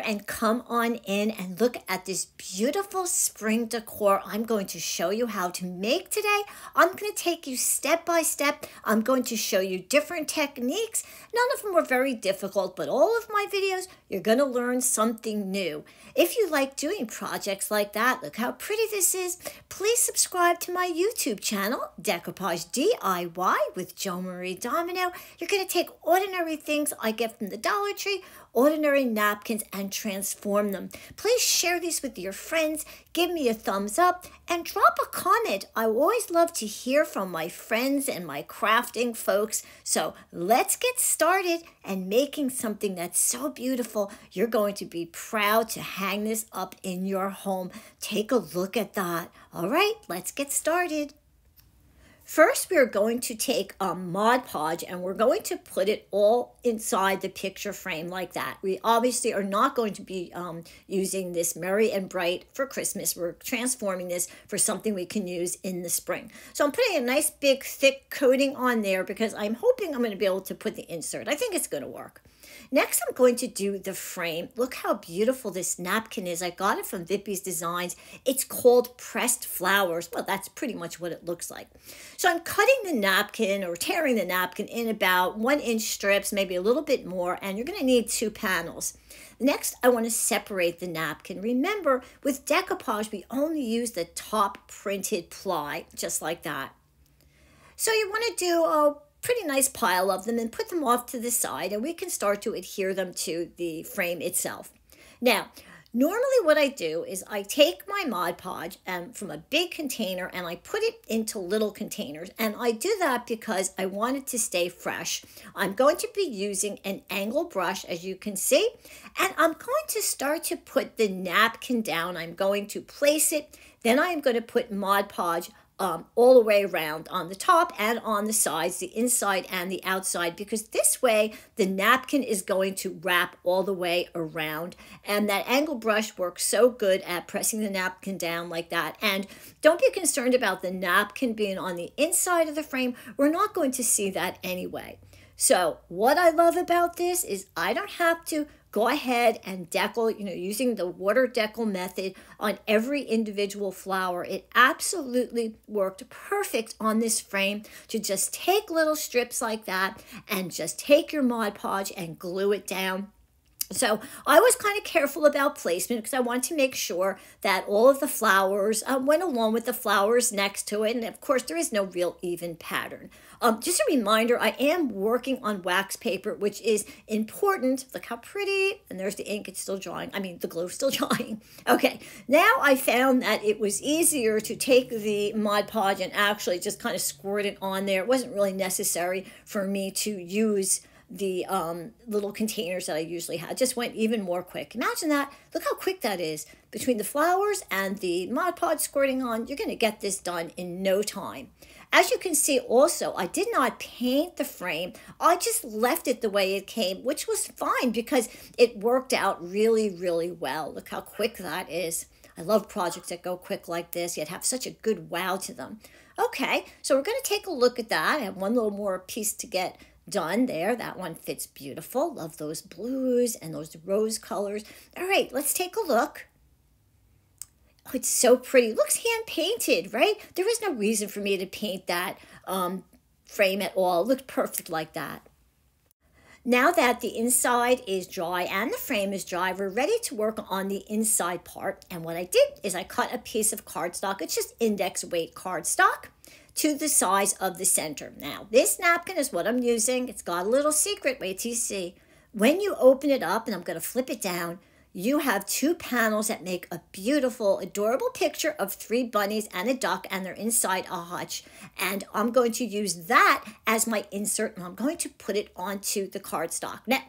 and come on in and look at this beautiful spring decor I'm going to show you how to make today. I'm going to take you step by step. I'm going to show you different techniques. None of them are very difficult, but all of my videos, you're going to learn something new. If you like doing projects like that, look how pretty this is. Please subscribe to my YouTube channel, Decoupage D.I.Y with Joan-Marie Domino. You're going to take ordinary things I get from the Dollar Tree, ordinary napkins, and transform them. Please share these with your friends, give me a thumbs up, and drop a comment. I always love to hear from my friends and my crafting folks. So let's get started and making something that's so beautiful. You're going to be proud to hang this up in your home. Take a look at that. All right, let's get started. First, we're going to take a Mod Podge and we're going to put it all inside the picture frame like that. We obviously are not going to be using this Merry and Bright for Christmas. We're transforming this for something we can use in the spring. So I'm putting a nice big thick coating on there because I'm hoping I'm going to be able to put the insert. I think it's going to work. Next, I'm going to do the frame. Look how beautiful this napkin is. I got it from Vippy's Designs. It's called Pressed Flowers. Well, that's pretty much what it looks like. So I'm cutting the napkin or tearing the napkin in about 1-inch strips, maybe a little bit more, and you're going to need 2 panels. Next, I want to separate the napkin. Remember, with decoupage, we only use the top printed ply, just like that. So you want to do a pretty nice pile of them and put them off to the side, and we can start to adhere them to the frame itself. Now, normally what I do is I take my Mod Podge from a big container and I put it into little containers, and I do that because I want it to stay fresh. I'm going to be using an angle brush, as you can see, and I'm going to start to put the napkin down. I'm going to place it, then I am going to put Mod Podge all the way around on the top and on the sides, the inside and the outside, because this way the napkin is going to wrap all the way around. And that angle brush works so good at pressing the napkin down like that. And don't be concerned about the napkin being on the inside of the frame. We're not going to see that anyway. So what I love about this is I don't have to go ahead and decal, using the water decal method on every individual flower. It absolutely worked perfect on this frame to just take little strips like that and just take your Mod Podge and glue it down. So I was kind of careful about placement because I wanted to make sure that all of the flowers went along with the flowers next to it. And of course, there is no real even pattern. Just a reminder, I am working on wax paper, which is important. Look how pretty. And there's the ink. It's still drying. I mean, the glue is still drying. Okay, now I found that it was easier to take the Mod Podge and actually just kind of squirt it on there. It wasn't really necessary for me to use the little containers that I usually had. Just went even more quick. Imagine that. Look how quick that is. Between the flowers and the Mod Podge squirting on, you're going to get this done in no time. As you can see also, I did not paint the frame. I just left it the way it came, which was fine because it worked out really, really well. Look how quick that is. I love projects that go quick like this, yet have such a good wow to them. Okay, so we're going to take a look at that. I have one little more piece to get done there. That one fits beautiful. Love those blues and those rose colors. All right, let's take a look. Oh, it's so pretty. Looks hand painted, right? There was no reason for me to paint that frame at all. It looked perfect like that. Now that the inside is dry and the frame is dry, we're ready to work on the inside part. And what I did is I cut a piece of cardstock. It's just index weight cardstock to the size of the center. Now, this napkin is what I'm using. It's got a little secret. Wait till you see. When you open it up, and I'm going to flip it down, you have 2 panels that make a beautiful, adorable picture of 3 bunnies and a duck, and they're inside a hutch. And I'm going to use that as my insert, and I'm going to put it onto the cardstock. Now,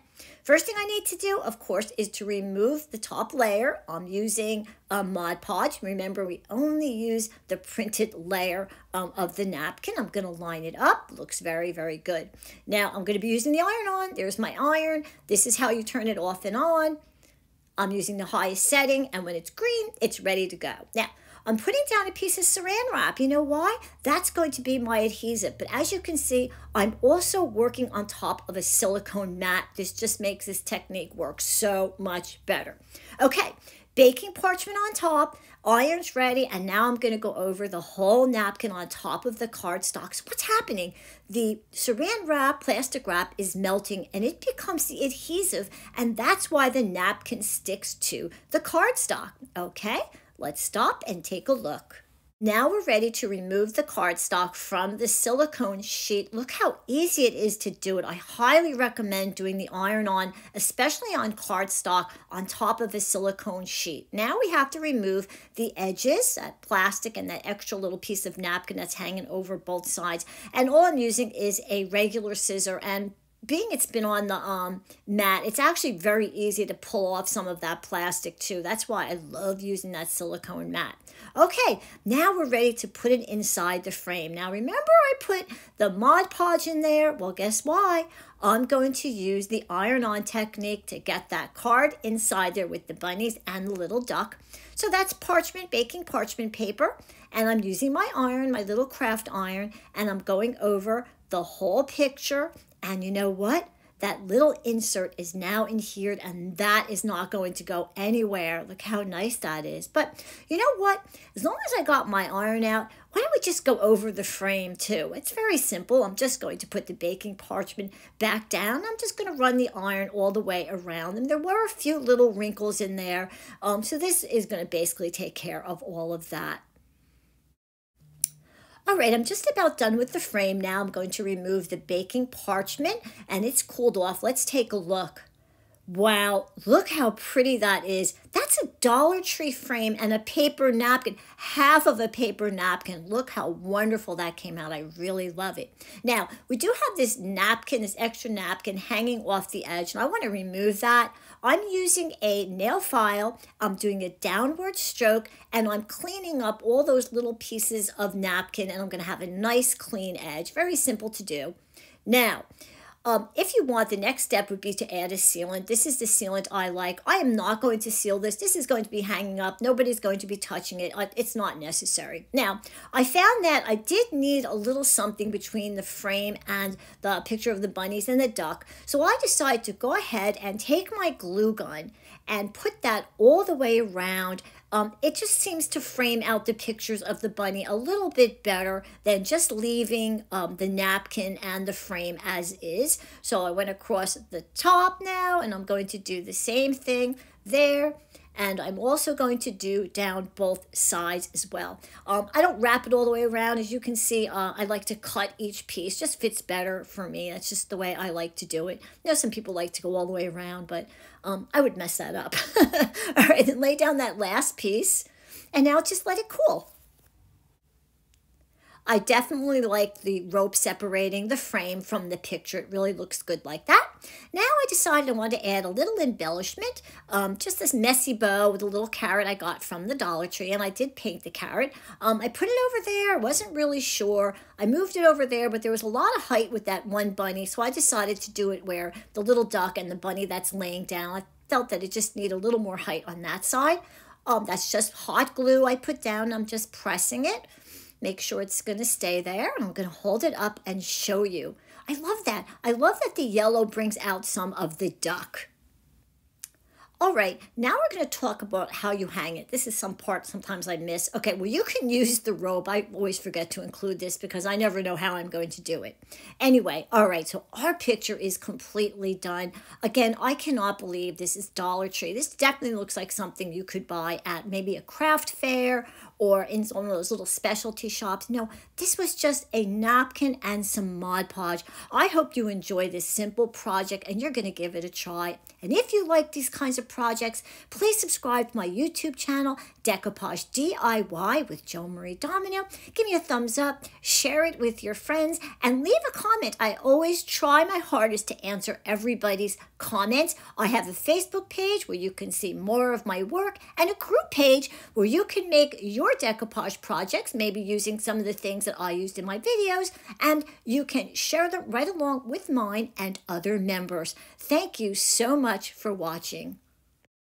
first thing I need to do, of course, is to remove the top layer. I'm using a Mod Podge. Remember, we only use the printed layer of the napkin. I'm going to line it up. Looks very, very good. Now, I'm going to be using the iron on. There's my iron. This is how you turn it off and on. I'm using the highest setting, and when it's green, it's ready to go. Now, I'm putting down a piece of saran wrap. You know why? That's going to be my adhesive. But as you can see, I'm also working on top of a silicone mat. This just makes this technique work so much better. Okay, baking parchment on top, iron's ready, and now I'm going to go over the whole napkin on top of the cardstock. So what's happening? The saran wrap, plastic wrap, is melting and it becomes the adhesive, and that's why the napkin sticks to the cardstock. Okay, let's stop and take a look. Now we're ready to remove the cardstock from the silicone sheet. Look how easy it is to do it. I highly recommend doing the iron-on, especially on cardstock, on top of a silicone sheet. Now we have to remove the edges, that plastic and that extra little piece of napkin that's hanging over both sides. And all I'm using is a regular scissor, and being it's been on the mat, it's actually very easy to pull off some of that plastic too. That's why I love using that silicone mat. Okay, now we're ready to put it inside the frame. Now remember I put the Mod Podge in there? Well, guess why? I'm going to use the iron-on technique to get that card inside there with the bunnies and the little duck. So that's parchment, baking parchment paper, and I'm using my iron, my little craft iron, and I'm going over the whole picture. And you know what? That little insert is now in here, and that is not going to go anywhere. Look how nice that is. But you know what? As long as I got my iron out, why don't we just go over the frame too? It's very simple. I'm just going to put the baking parchment back down. I'm just going to run the iron all the way around. And there were a few little wrinkles in there. So this is going to basically take care of all of that. All right, I'm just about done with the frame now. I'm going to remove the baking parchment, and it's cooled off. Let's take a look. Wow, look how pretty that is. That's a Dollar Tree frame and a paper napkin, half of a paper napkin. Look how wonderful that came out. I really love it. Now, we do have this napkin, this extra napkin hanging off the edge, and I want to remove that. I'm using a nail file. I'm doing a downward stroke, and I'm cleaning up all those little pieces of napkin, and I'm going to have a nice clean edge. Very simple to do. Now, if you want, the next step would be to add a sealant. This is the sealant I like. I am not going to seal this. This is going to be hanging up. Nobody's going to be touching it. It's not necessary. Now, I found that I did need a little something between the frame and the picture of the bunnies and the duck. So I decided to go ahead and take my glue gun and put that all the way around. It just seems to frame out the pictures of the bunny a little bit better than just leaving the napkin and the frame as is. So I went across the top now, and I'm going to do the same thing there. And I'm also going to do down both sides as well. I don't wrap it all the way around. As you can see, I like to cut each piece. Just fits better for me. That's just the way I like to do it. I know some people like to go all the way around, but I would mess that up. All right, then lay down that last piece. And now just let it cool. I definitely like the rope separating the frame from the picture. It really looks good like that. Now I decided I wanted to add a little embellishment, just this messy bow with a little carrot I got from the Dollar Tree, and I did paint the carrot. I put it over there. I wasn't really sure. I moved it over there, but there was a lot of height with that one bunny, so I decided to do it where the little duck and the bunny that's laying down. I felt that it just needed a little more height on that side. That's just hot glue I put down. I'm just pressing it. Make sure it's going to stay there. I'm going to hold it up and show you. I love that. I love that the yellow brings out some of the duck. All right, now we're going to talk about how you hang it. This is some part sometimes I miss. Okay, well, you can use the rope. I always forget to include this because I never know how I'm going to do it. Anyway, all right, so our picture is completely done. Again, I cannot believe this is Dollar Tree. This definitely looks like something you could buy at maybe a craft fair or in one of those little specialty shops. No, this was just a napkin and some Mod Podge. I hope you enjoy this simple project and you're going to give it a try. And if you like these kinds of projects, please subscribe to my YouTube channel, Decoupage D.I.Y. with Joan-Marie Domino. Give me a thumbs up, share it with your friends, and leave a comment. I always try my hardest to answer everybody's comments. I have a Facebook page where you can see more of my work and a group page where you can make your decoupage projects, maybe using some of the things that I used in my videos, and you can share them right along with mine and other members. Thank you so much for watching.